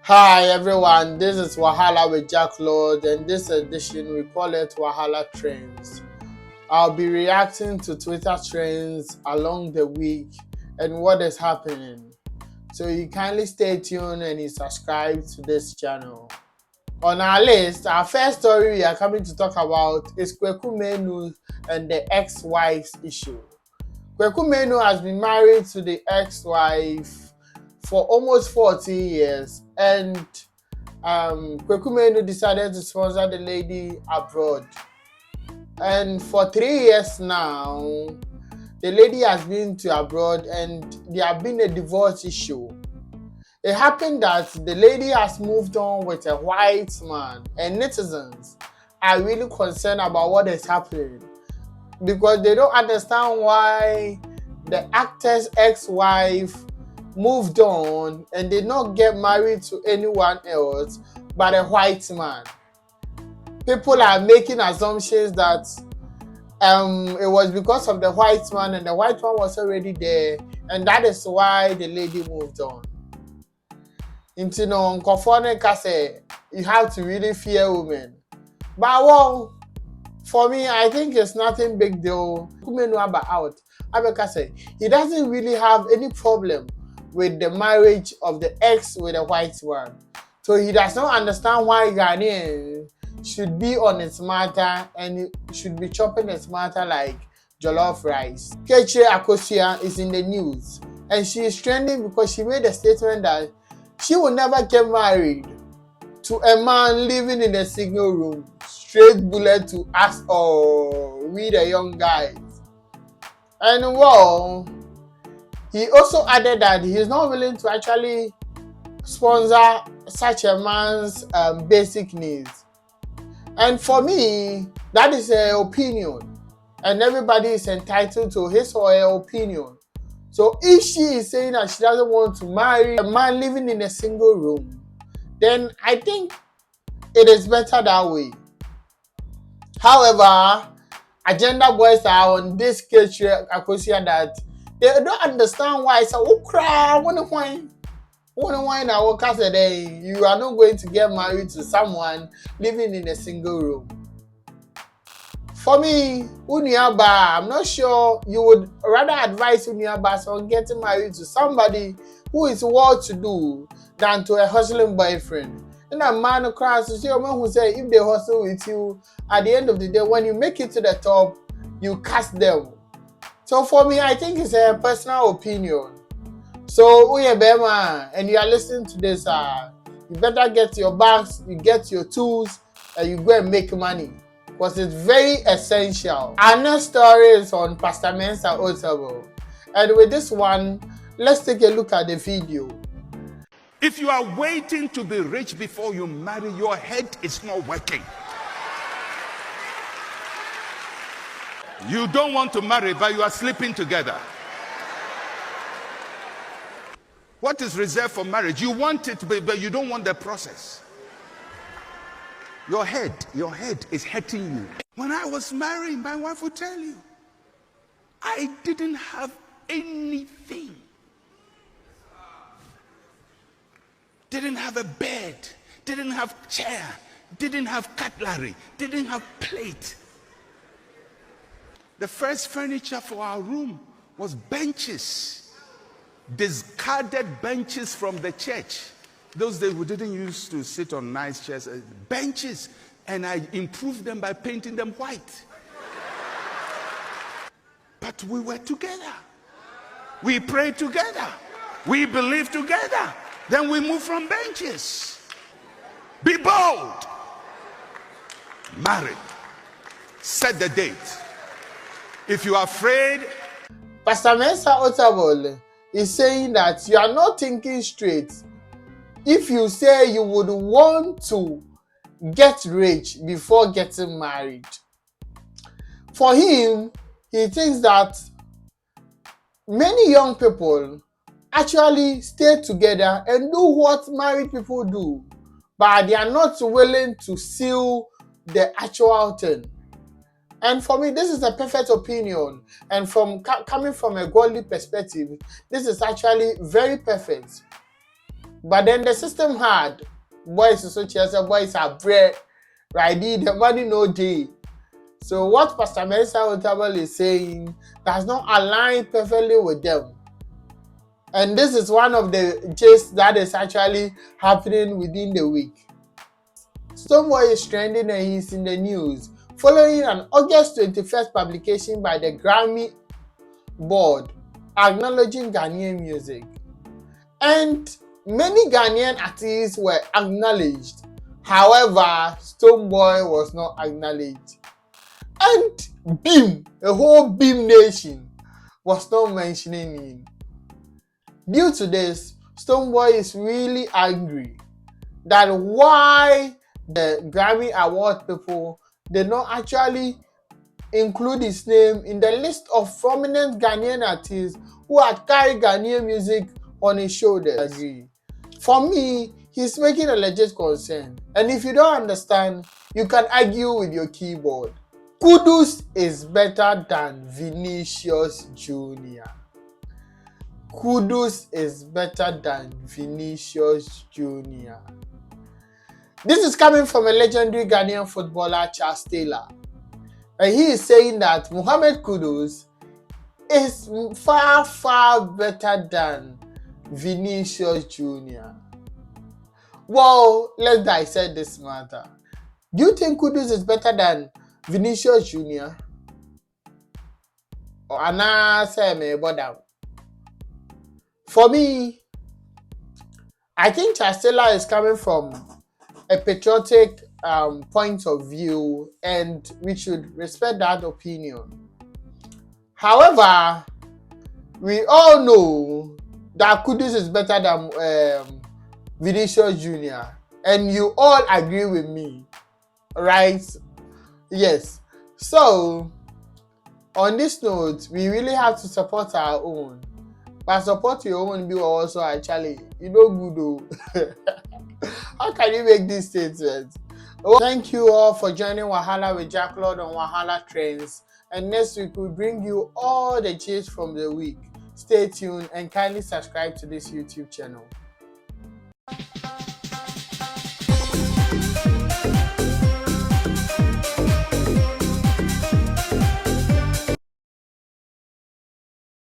Hi everyone, this is Wahala with Jack Lord, and this edition we call it Wahala Trends. I'll be reacting to Twitter trends along the week and what is happening. So you kindly stay tuned and you subscribe to this channel. On our list, our first story we are coming to talk about is Kwaku Manu and the ex-wife's issue. Kwaku Manu has been married to the ex-wife for almost 40 years, and Kwaku Manu decided to sponsor the lady abroad. And for 3 years now, the lady has been to abroad and there has been a divorce issue. It happened that the lady has moved on with a white man, and netizens are really concerned about what is happening because they don't understand why the actor's ex-wife moved on and did not get married to anyone else but a white man. People are making assumptions that it was because of the white man and the white man was already there, and that is why the lady moved on. Into no say you have to really fear women. But well, for me, I think it's nothing big deal. Out. He doesn't really have any problem with the marriage of the ex with a white one. So he does not understand why Ghanaians should be on its matter and should be chopping its matter like jollof rice. Keche Akosia is in the news and she is trending because she made a statement that she will never get married to a man living in a single room. Straight bullet to us all, we the young guys. And well, he also added that he is not willing to actually sponsor such a man's basic needs. And for me, that is an opinion. And everybody is entitled to his or her opinion. So if she is saying that she doesn't want to marry a man living in a single room, then I think it is better that way. However, agenda boys are on this case Akosia that they don't understand why. So, oh, crap, when you are not going to get married to someone living in a single room. For me, Unyaba, I'm not sure you would rather advise Unyaba on getting married to somebody who is well-to-do than to a hustling boyfriend. And a man across to see a man who say if they hustle with you, at the end of the day, when you make it to the top, you cast them. So for me, I think it's a personal opinion. So Uye Bema, and you are listening to this, you better get your bags, you get your tools, and you go and make money. Because it's very essential. Our next story is on Pastor Mensa Otabil. And with this one, let's take a look at the video. If you are waiting to be rich before you marry, your head is not working. You don't want to marry, but you are sleeping together. What is reserved for marriage? You want it, but you don't want the process. Your head is hurting you. When I was married, my wife would tell you, I didn't have anything. Didn't have a bed, didn't have chair, didn't have cutlery, didn't have plate. The first furniture for our room was benches, discarded benches from the church. Those days we didn't used to sit on nice chairs, benches, and I improved them by painting them white. But we were together. We prayed together. We believed together. Then we move from benches. Be bold. Married. Set the date. If you are afraid. Pastor Mensa Otabil is saying that you are not thinking straight if you say you would want to get rich before getting married. For him, he thinks that many young people actually stay together and do what married people do, but they are not willing to seal the actual thing. And for me, this is a perfect opinion, and coming from a godly perspective, this is actually very perfect. But then the system had boys associates, boys are bread, right? The money no day. So what Pastor Mensa Otabil is saying does not align perfectly with them. And this is one of the gists that is actually happening within the week. Stonebwoy is trending and he's in the news following an August 21st publication by the Grammy board acknowledging Ghanaian music. And many Ghanaian artists were acknowledged. However, Stonebwoy was not acknowledged. And Beam, a whole Beam nation, was not mentioning him. Due to this, Stonebwoy is really angry that why the Grammy Award people did not actually include his name in the list of prominent Ghanaian artists who had carried Ghanaian music on his shoulders. For me, he's making a legit concern. And if you don't understand, you can argue with your keyboard. Kudus is better than Vinicius Jr. Kudus is better than Vinicius Jr. This is coming from a legendary Ghanaian footballer, Charles Taylor. And he is saying that Mohamed Kudus is far, far better than Vinicius Jr. Well, let's dissect this matter. Do you think Kudus is better than Vinicius Jr.? Or Anna say bother? For me, I think Charles Taylor is coming from a patriotic point of view, and we should respect that opinion. However, we all know that Kudus is better than Vinicius Jr. And you all agree with me, right? Yes. So, on this note, we really have to support our own. But support your own be also actually, good though. How can you make this statement? Well, thank you all for joining Wahala with Jack Lord on Wahala Trends. And next week we'll bring you all the gist from the week. Stay tuned and kindly subscribe to this YouTube channel.